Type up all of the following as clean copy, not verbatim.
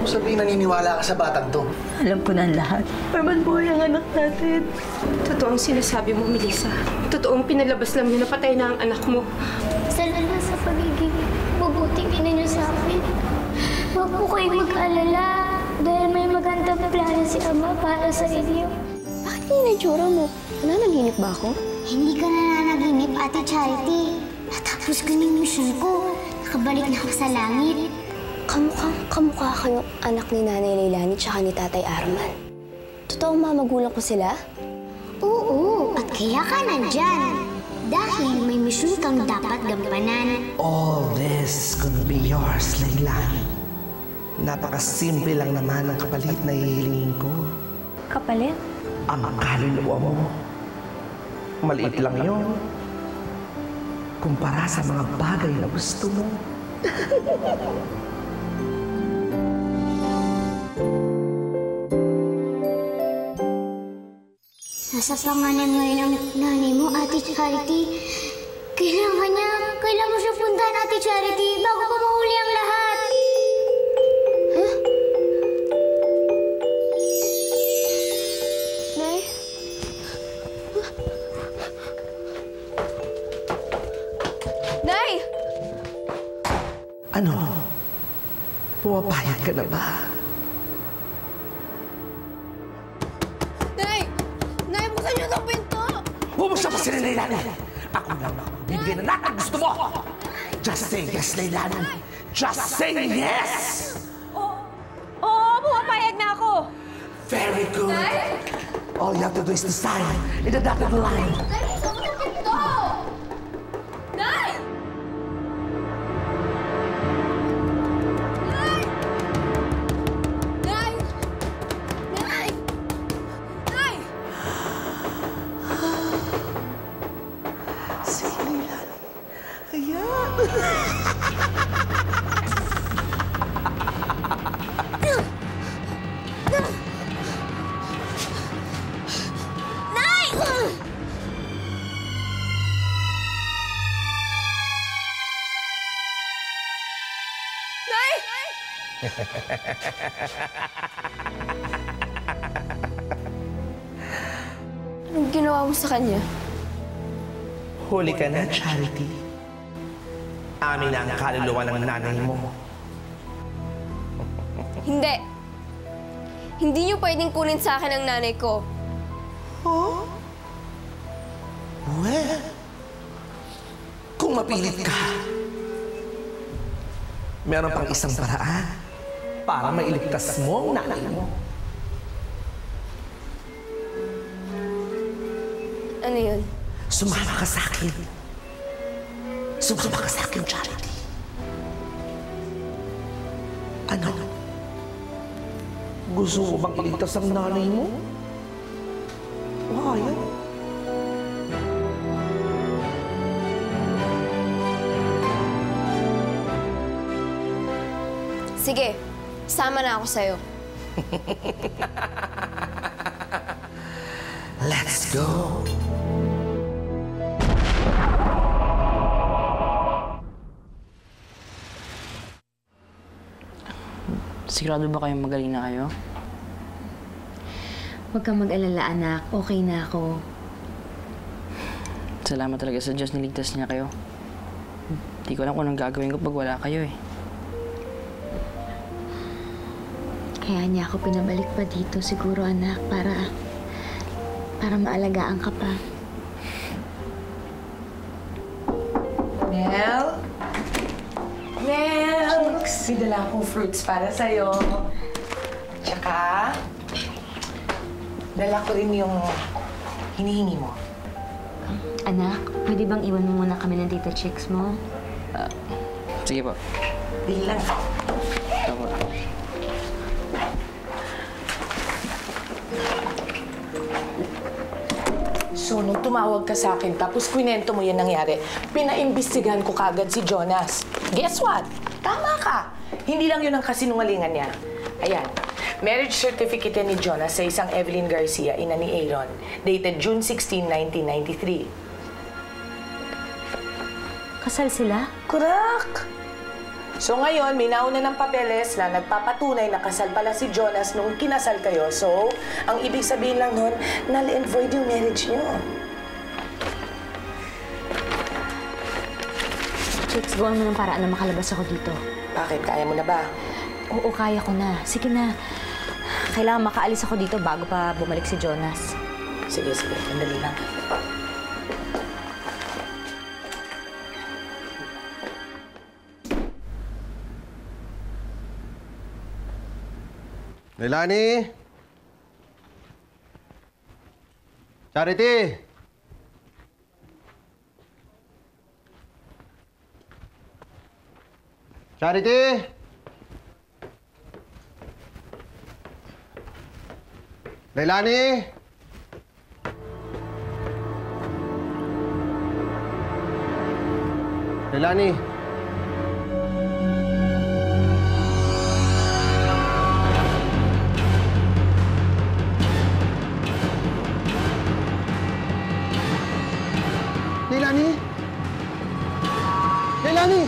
Kung sabihin naniniwala ka sa batang to. Alam ko na ang lahat. Herman, buhay ang anak natin. Totoo ang sinasabi mo, Melissa. Totoong pinalabas lang niyo na patay na ang anak mo. Salamat sa pagiging mabuting ina niyo sa akin. Huwag po kayong mag-alala dahil may magandang plano si Ama para sa inyo. Bakit ganyan ang tsura mo? Nananaginip ba ako? Hindi ka nananaginip, Ate Charity. Natapos ko na yung mission ko. Nakabalik na ako sa langit. Kamukha kayong anak ni Nanay Leilani tsaka ni Tatay Arman. Totoong mamagulang ko sila? Oo, at kaya ka nandyan. Dahil may mission kang dapat gampanan. All this could be yours, Leilani. Napakasimple lang naman ang kapalit na hihilingin ko. Kapalit? Ang kaluluwa mo. Maliit lang yun. Kumpara sa mga bagay na gusto mo. Nasa pangalan ngayon ang nanay mo, Ate Charity. Kailangan mo siya puntahan, Ate Charity, bago pa mahuli ang lahat. Huh? Nay? Nay! Ano? Pumapayag ka na ba? Nay! Nay, buksan niyo itong pinto! Huwag mo siya pasin, Leilani! Ako lang ako bibigyan na lahat ng gusto mo! Just say yes, Leilani! Just say yes! Oo, pumapayag na ako. Very good! All you have to do is to sign in the dotted line. Anong ginawa mo sa kanya? Huli ka na, Charity. Amin na ang kaluluwa ng nanay mo. Hindi. Hindi niyo pwedeng kunin sa akin ang nanay ko. Oh? Well, kung mapilit ka, meron pang isang paraan para mailigtas mo ang nanay mo. Ano yun? Sumama ka sa akin. Sumama ka sa akin, Charity. Ano? Gusto mo bang iligtas ang nanay mo? Ayaw. Sige, sama na ako sa'yo. Let's go. Sigurado ba kayong magaling na kayo? Huwag kang mag-alala, anak. Okay na ako. Salamat talaga sa Diyos, niligtas niya kayo. Hindi ko alam kung anong gagawin ko pag wala kayo eh. Kaya niya ako pinabalik pa dito siguro, anak, para maalagaan ka pa. Mel? Mel! May dala akong fruits para sa'yo. Tsaka, dala ko rin yung hinihingi mo. Anak, pwede bang iwan mo muna kami ng Tita Chicks mo? Sige po. Dili lang. Ito po. So, nung tumawag ka sa akin, tapos kwinento mo yan nangyari, pinaimbestigahan ko kagad si Jonas. Guess what? Tama ka. Hindi lang yun ang kasinungalingan niya. Ayan. Marriage certificate ni Jonas sa isang Evelyn Garcia, ina ni Aaron, dated June 16, 1993. Kasal sila? Correct! So ngayon, may nauna ng papeles na nagpapatunay na kasal pala si Jonas nung kinasal kayo. So, ang ibig sabihin lang nun, null and void yung marriage niyo. Chicks, gawan mo ng paraan na makalabas ako dito. Bakit? Kaya mo na ba? Oo, kaya ko na. Sige na. Kailangan makaalis ako dito bago pa bumalik si Jonas. Sige, sige. Sandali lang. Leilani! Charity! Charity! Leilani! Leilani! Leilani! Leilani!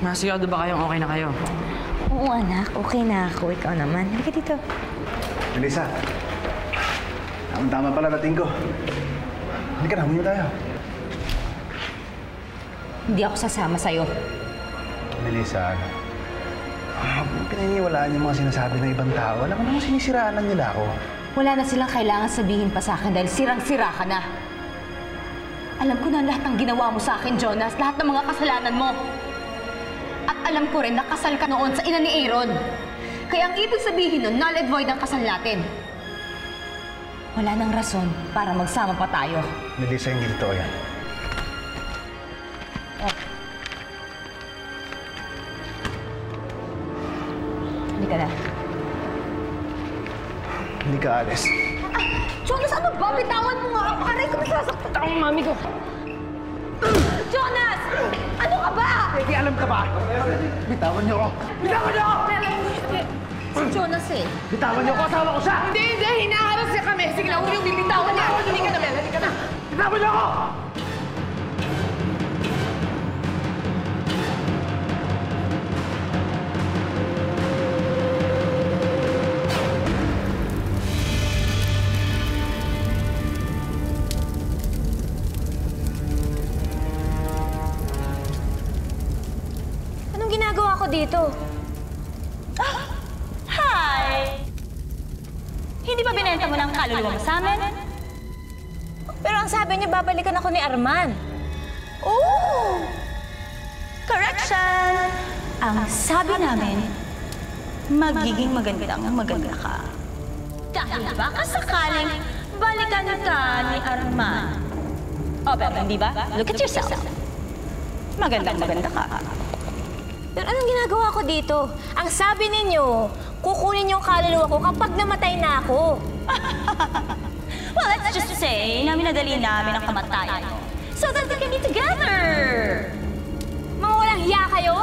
Masigado ba kayong okay na kayo? Oo, anak. Okay na ako. Ikaw naman. Halika dito. Melissa, tama pala dating ko. Halika na, huminga tayo. Hindi ako sasama sa'yo. Melissa, pinaniniwalaan yung mga sinasabi ng ibang tao. Alam mo naman sinisiraan lang nila ako. Wala na silang kailangan sabihin pa sa akin dahil sirang-sira ka na. Alam ko na lahat ng ginawa mo sa akin, Jonas. Lahat ng mga kasalanan mo. At alam ko rin na kasal ka noon sa ina ni Aaron. Kaya ang ibig sabihin nun, null and void ang kasal natin. Wala nang rason para magsama pa tayo. Melissa, hindi totoo yan. Hindi ka na. Hindi ka alis. Jonas, ano ba? Bitawan mo nga ako. Aray ko, masasaktan ako ng mami ko. Jonas! Ano ka ba? Pwede, alam ka ba? Bitawan niyo ako! Bitawan niyo ako! Si Jonas eh. Bitawan niyo ako! Asawa ko siya! Hindi, hindi. Hinaharas niya kami. Sige na, huwag yung bibitawan niya. Hindi ka na, Mel. Hindi ka na. Bitawan niyo ako! Anong ginagawa ko dito? Hi! Hindi ba binenta mo ng kaluluwa mo sa amin? Pero ang sabi niya, babalikan ako ni Arman. Oh! Correction! Ang sabi namin, magiging maganda ka. Dahil baka sakaling balikan ka ni Arman. O, pero hindi ba? Look at yourself. Maganda ka. Pero anong ginagawa ko dito? Ang sabi ninyo, kukunin yung kaluluwa ko kapag namatay na ako. Well, let's just say na minadali namin ang kamatayan mo so that we can be together. Mga walang hiya kayo?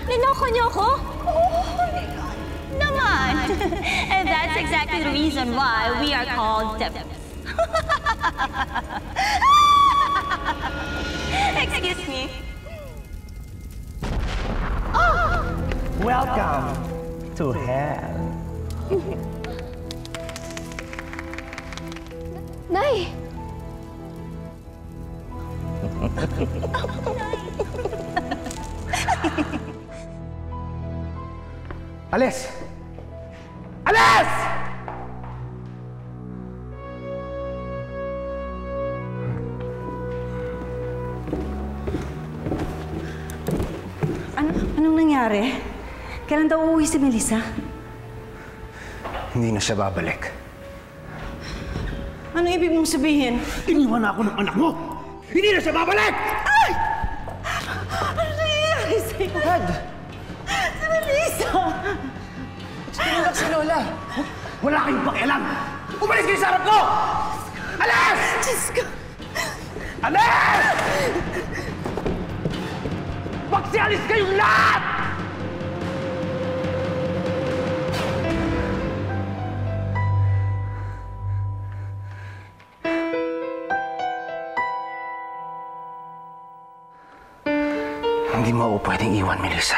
Ninoko niyo ako? Naman. And that's exactly the reason why we are called devils. Excuse me. Welcome to hell. Nay! Alis! Alis! Anong nangyari? Kailan daw uuwi si Melissa? Hindi na siya babalik. Ano ibig mong sabihin? Iniwan na ako ng anak mo! Hindi na siya babalik! Ay! Ano nangyayari sa'yo? Dad! Si Melissa! Sinulak si Lola! Wala kayong pakialam! Umalis kayo sa harap ko! Alis! Diyos ko! Alis! Magsialis kayong lahat! Hindi mo ako pwedeng iwan, Melissa.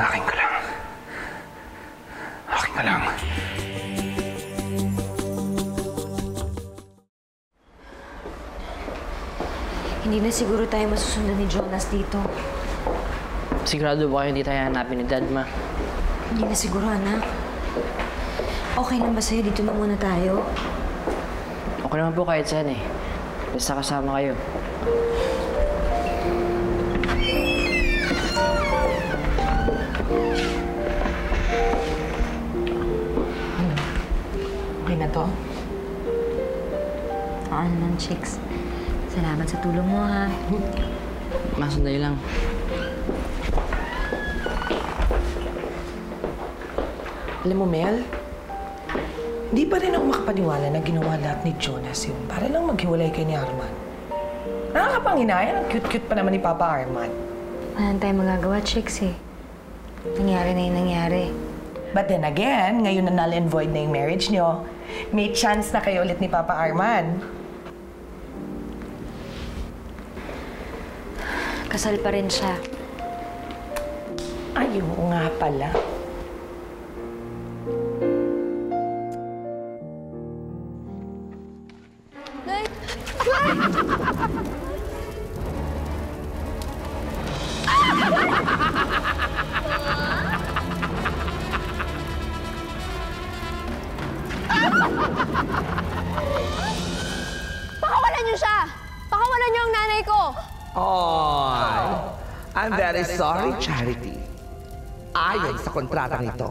Akin ka lang. Akin ka lang. Hindi na siguro tayo masusundan ni Jonas dito. Sigurado ba kayo hindi tayo hanapin ni Dad, Ma? Hindi na siguro, anak. Okay lang ba sa'yo? Dito na muna tayo. Okay naman po kahit saan eh. Basta kasama kayo. Okay na to? Oo naman, chicks. Salamat sa tulong mo, ha? Ma, sandali lang. Alam mo, Mel, di pa rin ako makapaniwala na ginawa lahat ni Jonas yun para lang maghiwalay kay ni Arman. Nakakapanghinayang, ang cute-cute pa naman ni Papa Arman. Wala tayong magagawa, chicks, eh. Nangyari na yung nangyari. But then again, ngayon na null and void na yung marriage niyo, may chance na kayo ulit ni Papa Arman. Kasal pa rin siya. Ay, oo nga pala. Pakawalan niyo siya! Pakawalan niyo ang nanay ko! Oh, I'm very sorry, Charity. Ayon sa kontratang ito,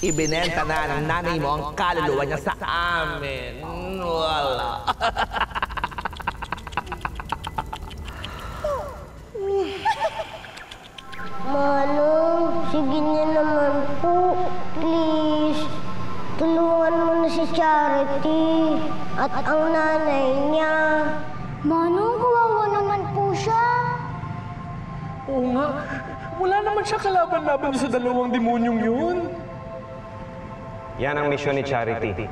ibinenta na ng nanay mo ang kaluluwa niya sa amin. Wala. Manong, sige niya naman po. Please, tulungan mo na si Charity at ang nanay niya. Manong, kawawa naman po siya. Oo nga. Wala naman siya kalaban-laban sa dalawang demonyong yun. Yan ang misyon ni Charity.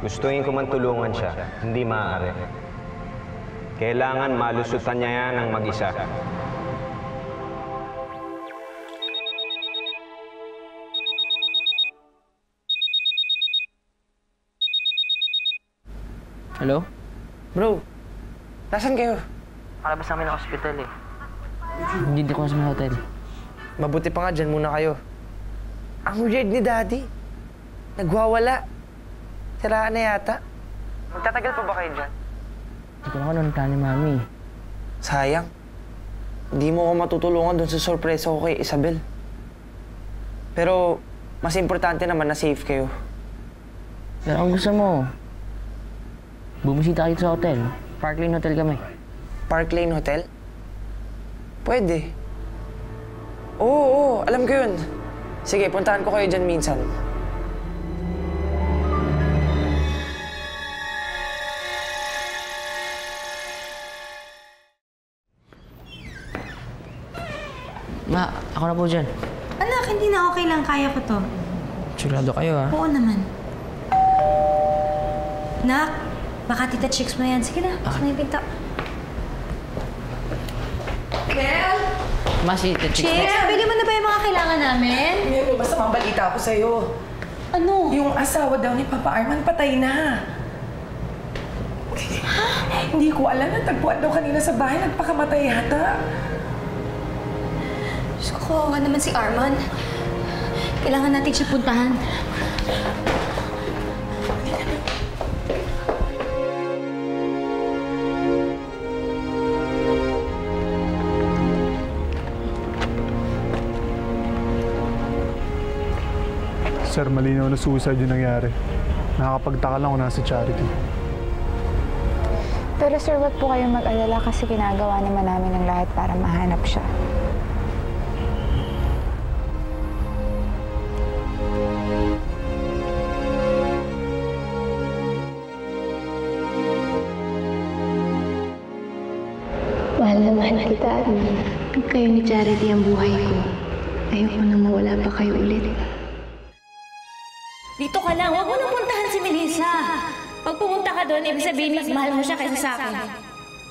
Gustuin ko man tulungan siya, hindi maaari. Kailangan malusutan niya yan ng mag-isa. Hello? Bro, nasan kayo? Palabas namin ng ospital eh. Hindi ko sa hotel. Mabuti pa nga dyan muna kayo. Ang weird ni Daddy. Nagwawala. Siraan na yata. Magtatagal pa ba kayo dyan? Hindi ko na ano plano ni Mami. Sayang. Hindi mo ako matutulungan dun sa sorpresa ko kay Isabel. Pero, mas importante naman na safe kayo. Pero kung gusto mo, bumisita kayo sa hotel. Park Lane Hotel kami. Park Lane Hotel? Pwede. Oo, alam ko yun. Sige, puntahan ko kayo dyan minsan. Ma, ako na po dyan. Anak, hindi na okay lang. Kaya ko to. Sigurado kayo, ha? Oo naman. Nak, baka tita chicks mo yan. Sige na, baka na yung pinta. Mel! Ma, si Tita Chicks. Chicks, bili mo na ba yung mga kailangan namin? Mel, may masamang balita ako sa'yo. Ano? Yung asawa daw ni Papa Arman patay na. Ha? Hindi ko alam. Natagpuan daw kanina sa bahay. Nagpakamatay yata. Diyos ko, kawawa naman si Arman. Kailangan natin siya puntahan. Sir, malinaw na suicide yung nangyari. Nakakapagtaka lang kung nasa Charity. Pero sir, wag po kayong mag-alala kasi ginagawa naman namin ang lahat para mahanap siya. Mahal na mahal kita, Arman. Kayo ni Charity ang buhay ko. Ayoko na mawala pa kayo ulit. Dito ka lang, huwag mo nang puntahan si Melissa. Pag pumunta ka doon, ibig sabihin mas mahal mo siya kaysa sa akin.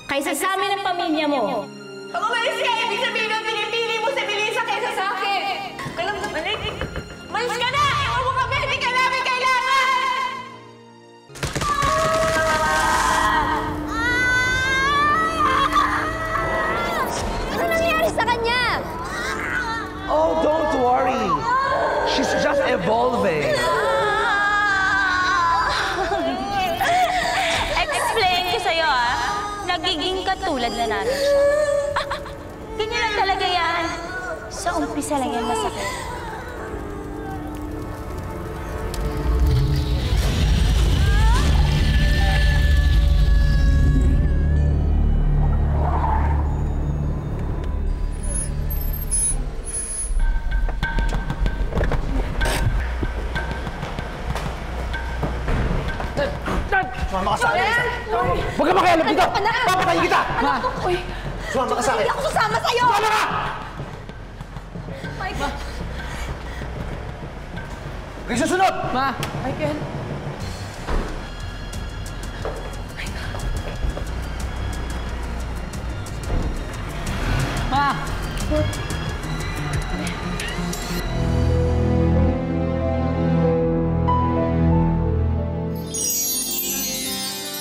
Kaysa sa amin ang pamilya mo. Pag umalis ka, ibig sabihin na pinipili mo si Melissa kaysa sa akin. Alam mo, malis ka na! Ewan mo kami, hindi ka namin kailangan! Ano nangyari sa kanya? Oh, don't worry. She's just evolving. Explain ko sa'yo, nagiging katulad na natin siya. Ganyan lang talaga yan. Sa umpisa lang yan masakit. Sumama ka sa akin! Huwag ka makialam dito! Papatayin kita! Ma! Sumama ka sa akin! Hindi ako sasama sa'yo! Sumama ka! Michael! Huwag susunod! Ma! Michael! Ma!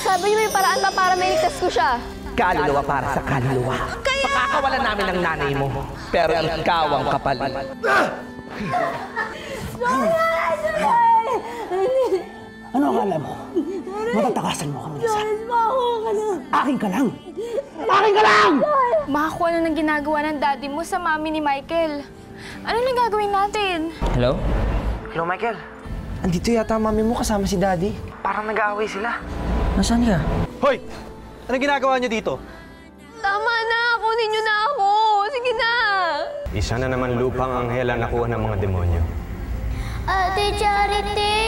Sabi niyo may paraan ba para mailigtas ko siya? Kaluluwa para sa kaluluwa. Pakakawalan namin ng nanay mo. Pero ikaw ang kapalit. Ano akala mo? Matatakasan mo kami, Lisa. Akin ka lang! Akin ka lang! Ma, kung ano nang ginagawa ng daddy mo sa mami ni Michael. Ano nang gagawin natin? Hello? Hello, Michael. Andito yata ang mami mo kasama si Daddy. Parang nag-aaway sila. Nasaan ka? Hoy! Ano ginagawa niyo dito? Tama na! Kunin niyo na ako! Sige na! Isa na naman lupang anghel ang nakuha ng mga demonyo. Ate Charity!